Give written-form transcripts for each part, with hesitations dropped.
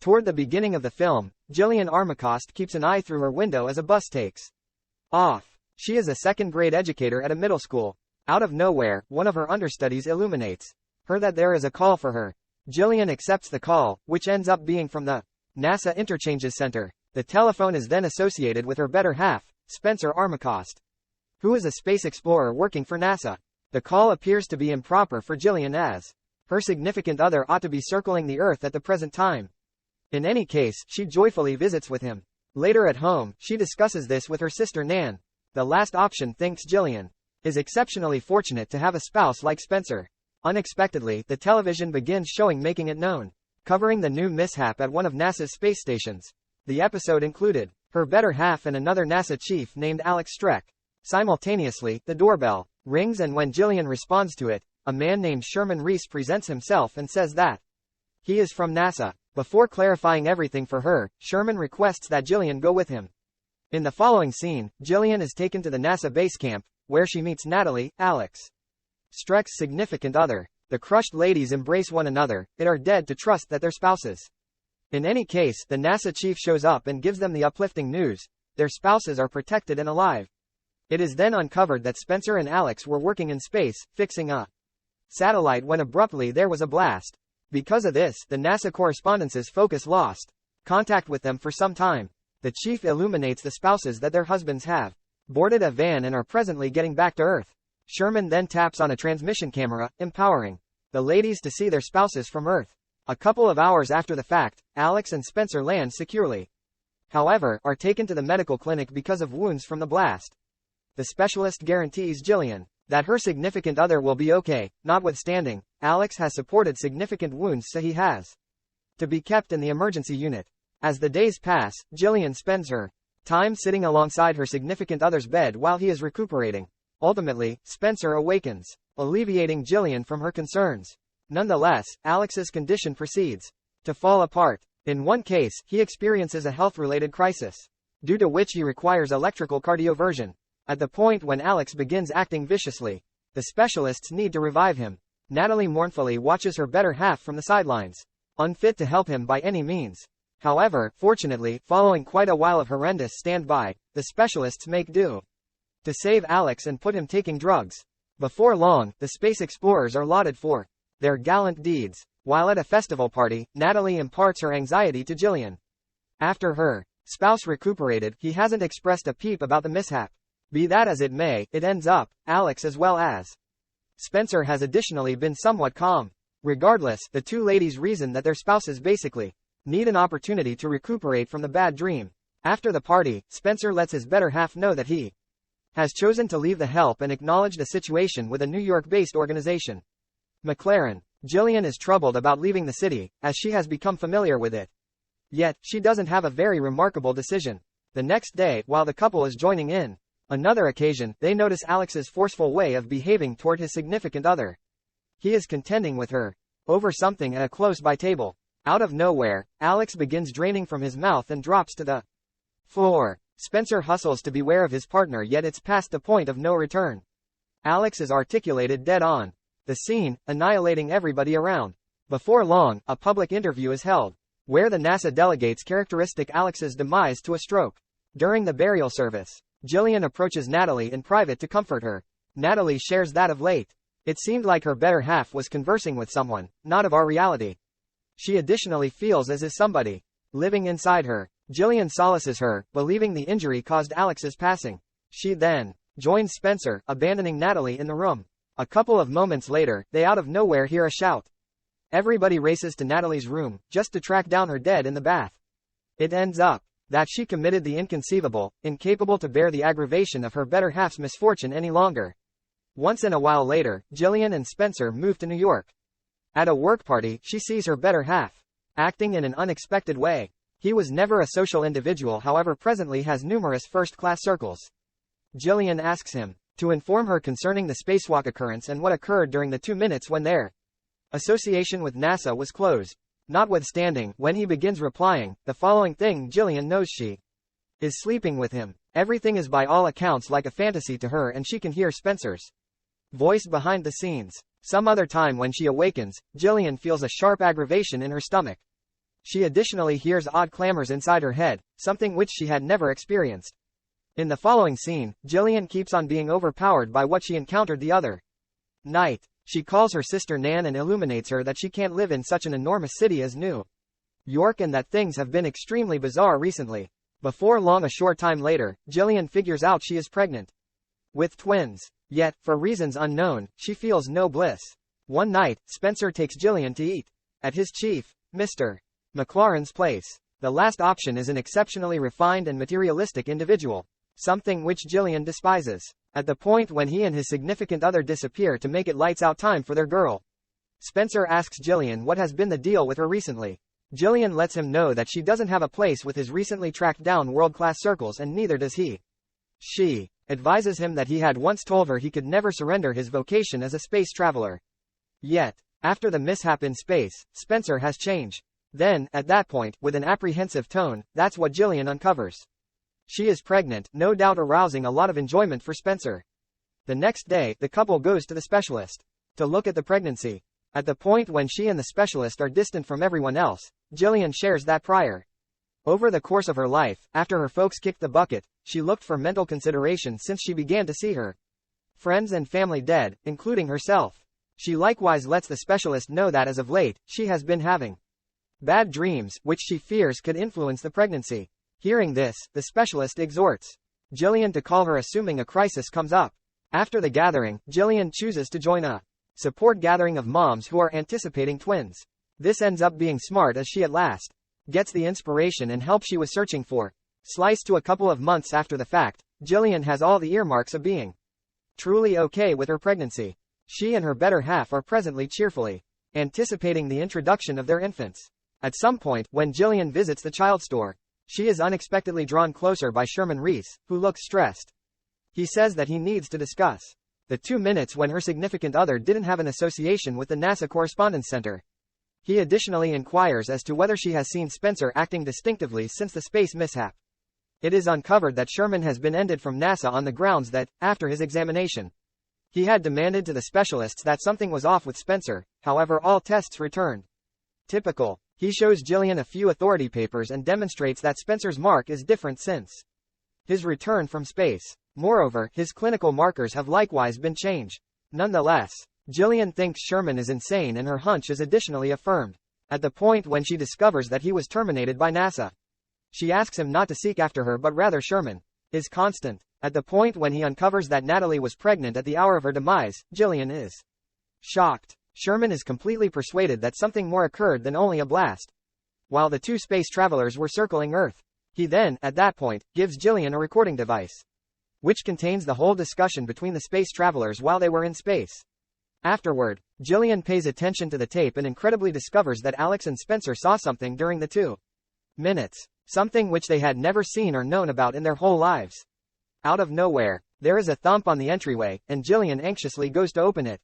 Toward the beginning of the film, Jillian Armacost keeps an eye through her window as a bus takes off. She is a second-grade educator at a middle school. Out of nowhere, one of her understudies illuminates her that there is a call for her. Jillian accepts the call, which ends up being from the NASA Interchanges Center. The telephone is then associated with her better half, Spencer Armacost, who is a space explorer working for NASA. The call appears to be improper for Jillian as her significant other ought to be circling the Earth at the present time. In any case, she joyfully visits with him. Later at home, she discusses this with her sister Nan. The last option, thinks Jillian, is exceptionally fortunate to have a spouse like Spencer. Unexpectedly, the television begins showing Making It Known, covering the new mishap at one of NASA's space stations. The episode included her better half and another NASA chief named Alex Streck. Simultaneously, the doorbell rings, and when Jillian responds to it, a man named Sherman Reese presents himself and says that he is from NASA. Before clarifying everything for her, Sherman requests that Jillian go with him. In the following scene, Jillian is taken to the NASA base camp, where she meets Natalie, Alex Streck's significant other. The crushed ladies embrace one another, and are dead to trust that they're spouses. In any case, the NASA chief shows up and gives them the uplifting news: their spouses are protected and alive. It is then uncovered that Spencer and Alex were working in space, fixing a satellite, when abruptly there was a blast. Because of this, the NASA correspondence's focus lost contact with them for some time. The chief illuminates the spouses that their husbands have boarded a van and are presently getting back to Earth. Sherman then taps on a transmission camera, empowering the ladies to see their spouses from Earth. A couple of hours after the fact, Alex and Spencer land securely. However, are taken to the medical clinic because of wounds from the blast. The specialist guarantees Jillian that her significant other will be okay. Notwithstanding, Alex has supported significant wounds, so he has to be kept in the emergency unit. As the days pass, Jillian spends her time sitting alongside her significant other's bed while he is recuperating. Ultimately, Spencer awakens, alleviating Jillian from her concerns. Nonetheless, Alex's condition proceeds to fall apart. In one case, he experiences a health-related crisis, due to which he requires electrical cardioversion. At the point when Alex begins acting viciously, the specialists need to revive him. Natalie mournfully watches her better half from the sidelines, unfit to help him by any means. However, fortunately, following quite a while of horrendous standby, the specialists make do to save Alex and put him taking drugs. Before long, the space explorers are lauded for their gallant deeds. While at a festival party, Natalie imparts her anxiety to Jillian. After her spouse recuperated, he hasn't expressed a peep about the mishap. Be that as it may, it ends up, Alex as well as Spencer has additionally been somewhat calm. Regardless, the two ladies reason that their spouses basically need an opportunity to recuperate from the bad dream. After the party, Spencer lets his better half know that he has chosen to leave the help and acknowledge the situation with a New York-based organization, McLaren. Jillian is troubled about leaving the city, as she has become familiar with it. Yet, she doesn't have a very remarkable decision. The next day, while the couple is joining in another occasion, they notice Alex's forceful way of behaving toward his significant other. He is contending with her over something at a close-by table. Out of nowhere, Alex begins draining from his mouth and drops to the floor. Spencer hustles to beware of his partner, yet it's past the point of no return. Alex is articulated dead on the scene, annihilating everybody around. Before long, a public interview is held, where the NASA delegates characteristic Alex's demise to a stroke. During the burial service, Jillian approaches Natalie in private to comfort her. Natalie shares that of late, it seemed like her better half was conversing with someone, not of our reality. She additionally feels as is somebody living inside her. Jillian solaces her, believing the injury caused Alex's passing. She then joins Spencer, abandoning Natalie in the room. A couple of moments later, they out of nowhere hear a shout. Everybody races to Natalie's room, just to track down her dead in the bath. It ends up that she committed the inconceivable, incapable to bear the aggravation of her better half's misfortune any longer. Once in a while later, Jillian and Spencer move to New York. At a work party, she sees her better half acting in an unexpected way. He was never a social individual, however presently has numerous first-class circles. Jillian asks him to inform her concerning the spacewalk occurrence and what occurred during the 2 minutes when their association with NASA was closed. Notwithstanding, when he begins replying the following thing, Jillian knows she is sleeping with him. Everything is by all accounts like a fantasy to her, and she can hear Spencer's voice behind the scenes. Some other time when she awakens, Jillian feels a sharp aggravation in her stomach. She additionally hears odd clamors inside her head, something which she had never experienced. In the following scene, Jillian keeps on being overpowered by what she encountered the other night. She calls her sister Nan and illuminates her that she can't live in such an enormous city as New York and that things have been extremely bizarre recently. Before long, a short time later, Jillian figures out she is pregnant with twins. Yet, for reasons unknown, she feels no bliss. One night, Spencer takes Jillian to eat at his chief, Mr. McLaurin's place. The last option is an exceptionally refined and materialistic individual, something which Jillian despises. At the point when he and his significant other disappear to make it lights out time for their girl, Spencer asks Jillian what has been the deal with her recently. Jillian lets him know that she doesn't have a place with his recently tracked down world-class circles, and neither does he. She advises him that he had once told her he could never surrender his vocation as a space traveler. Yet, after the mishap in space, Spencer has changed. Then, at that point, with an apprehensive tone, that's what Jillian uncovers. She is pregnant, no doubt arousing a lot of enjoyment for Spencer. The next day, the couple goes to the specialist to look at the pregnancy. At the point when she and the specialist are distant from everyone else, Jillian shares that prior over the course of her life, after her folks kicked the bucket, she looked for mental consideration since she began to see her friends and family dead, including herself. She likewise lets the specialist know that as of late, she has been having bad dreams, which she fears could influence the pregnancy. Hearing this, the specialist exhorts Jillian to call her assuming a crisis comes up. After the gathering, Jillian chooses to join a support gathering of moms who are anticipating twins. This ends up being smart as she at last gets the inspiration and help she was searching for. Sliced to a couple of months after the fact, Jillian has all the earmarks of being truly okay with her pregnancy. She and her better half are presently cheerfully anticipating the introduction of their infants. At some point, when Jillian visits the child store, she is unexpectedly drawn closer by Sherman Reese, who looks stressed. He says that he needs to discuss the 2 minutes when her significant other didn't have an association with the NASA Correspondence Center. He additionally inquires as to whether she has seen Spencer acting distinctively since the space mishap. It is uncovered that Sherman has been ended from NASA on the grounds that, after his examination, he had demanded to the specialists that something was off with Spencer. However, all tests returned typical. He shows Jillian a few authority papers and demonstrates that Spencer's mark is different since his return from space. Moreover, his clinical markers have likewise been changed. Nonetheless, Jillian thinks Sherman is insane and her hunch is additionally affirmed at the point when she discovers that he was terminated by NASA. She asks him not to seek after her but rather Sherman is constant. At the point when he uncovers that Natalie was pregnant at the hour of her demise, Jillian is shocked. Sherman is completely persuaded that something more occurred than only a blast while the two space travelers were circling Earth. He then, at that point, gives Jillian a recording device which contains the whole discussion between the space travelers while they were in space. Afterward, Jillian pays attention to the tape and incredibly discovers that Alex and Spencer saw something during the 2 minutes, something which they had never seen or known about in their whole lives. Out of nowhere, there is a thump on the entryway, and Jillian anxiously goes to open it.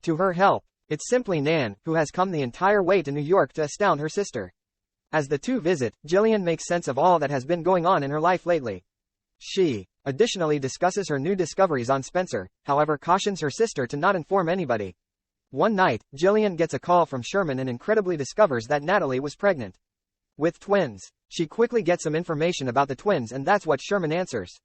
To her help, it's simply Nan, who has come the entire way to New York to astound her sister. As the two visit, Jillian makes sense of all that has been going on in her life lately. She additionally discusses her new discoveries on Spencer, however cautions her sister to not inform anybody. One night, Jillian gets a call from Sherman and incredibly discovers that Natalie was pregnant with twins. She quickly gets some information about the twins and that's what Sherman answers.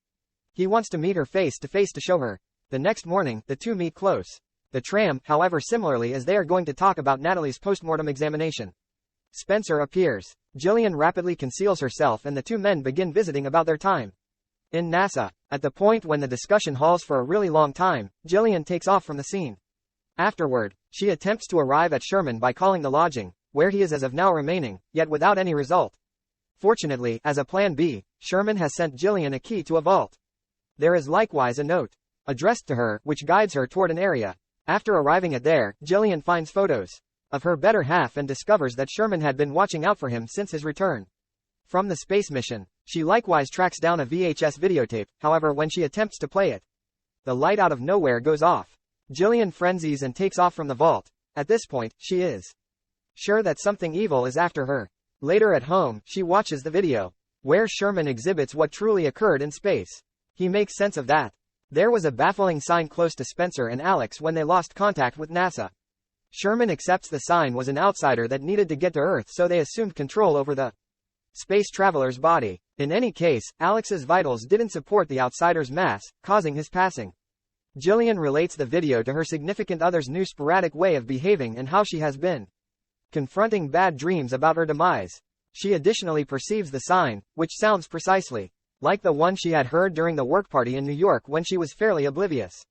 He wants to meet her face to face to show her. The next morning, the two meet close the tram, however similarly as they are going to talk about Natalie's postmortem examination. Spencer appears. Jillian rapidly conceals herself and the two men begin visiting about their time in NASA. At the point when the discussion halts for a really long time, Jillian takes off from the scene. Afterward, she attempts to arrive at Sherman by calling the lodging, where he is as of now remaining, yet without any result. Fortunately, as a plan B, Sherman has sent Jillian a key to a vault. There is likewise a note addressed to her, which guides her toward an area. After arriving at there, Jillian finds photos of her better half and discovers that Sherman had been watching out for him since his return from the space mission. She likewise tracks down a VHS videotape, however when she attempts to play it, the light out of nowhere goes off. Jillian frenzies and takes off from the vault. At this point, she is sure that something evil is after her. Later at home, she watches the video, where Sherman exhibits what truly occurred in space. He makes sense of that. There was a baffling sign close to Spencer and Alex when they lost contact with NASA. Sherman accepts the sign was an outsider that needed to get to Earth, so they assumed control over the space traveler's body. In any case, Alex's vitals didn't support the outsider's mass, causing his passing. Jillian relates the video to her significant other's new sporadic way of behaving and how she has been confronting bad dreams about her demise. She additionally perceives the sign, which sounds precisely like the one she had heard during the work party in New York when she was fairly oblivious.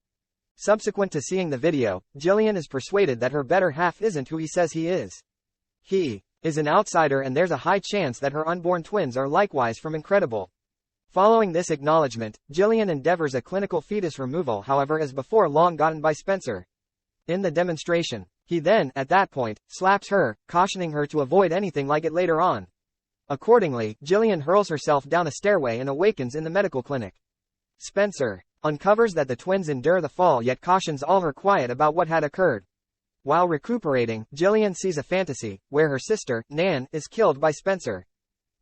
Subsequent to seeing the video, Jillian is persuaded that her better half isn't who he says he is. He is an outsider, and there's a high chance that her unborn twins are likewise from Incredible. Following this acknowledgement, Jillian endeavors a clinical fetus removal, however, as before long gotten by Spencer in the demonstration. He then, at that point, slaps her, cautioning her to avoid anything like it later on. Accordingly, Jillian hurls herself down a stairway and awakens in the medical clinic. Spencer uncovers that the twins endure the fall, yet cautions all her quiet about what had occurred. While recuperating, Jillian sees a fantasy, where her sister, Nan, is killed by Spencer.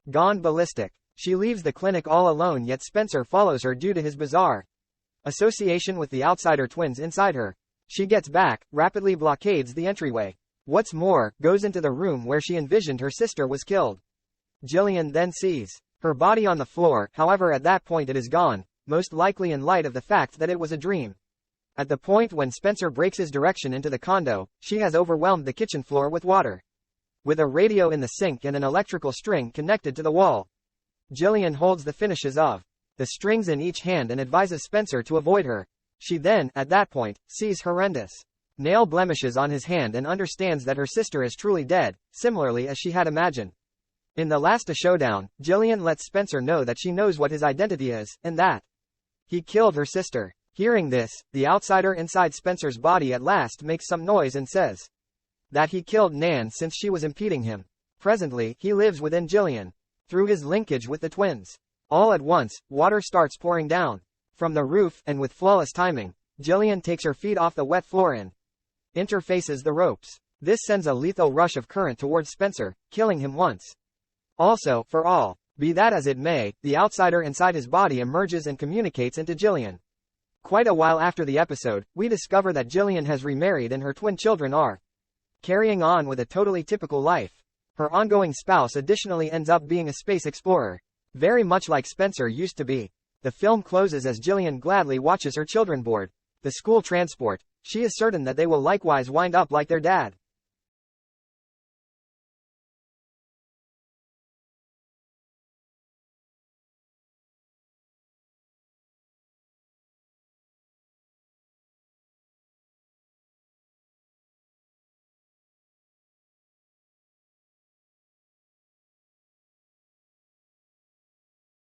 Gone ballistic. She leaves the clinic all alone, yet Spencer follows her due to his bizarre association with the outsider twins inside her. She gets back, rapidly blockades the entryway. What's more, goes into the room where she envisioned her sister was killed. Jillian then sees her body on the floor, however at that point it is gone, most likely in light of the fact that it was a dream. At the point when Spencer breaks his direction into the condo, she has overwhelmed the kitchen floor with water. With a radio in the sink and an electrical string connected to the wall, Jillian holds the finishes of the strings in each hand and advises Spencer to avoid her. She then, at that point, sees horrendous nail blemishes on his hand and understands that her sister is truly dead, similarly as she had imagined. In the last showdown, Jillian lets Spencer know that she knows what his identity is, and that he killed her sister. Hearing this, the outsider inside Spencer's body at last makes some noise and says that he killed Nan since she was impeding him. Presently, he lives within Jillian through his linkage with the twins. All at once, water starts pouring down from the roof, and with flawless timing, Jillian takes her feet off the wet floor and interfaces the ropes. This sends a lethal rush of current towards Spencer, killing him once. Also, for all, be that as it may, the outsider inside his body emerges and communicates into Jillian. Quite a while after the episode, we discover that Jillian has remarried and her twin children are carrying on with a totally typical life. Her ongoing spouse additionally ends up being a space explorer, very much like Spencer used to be. The film closes as Jillian gladly watches her children board the school transport. She is certain that they will likewise wind up like their dad.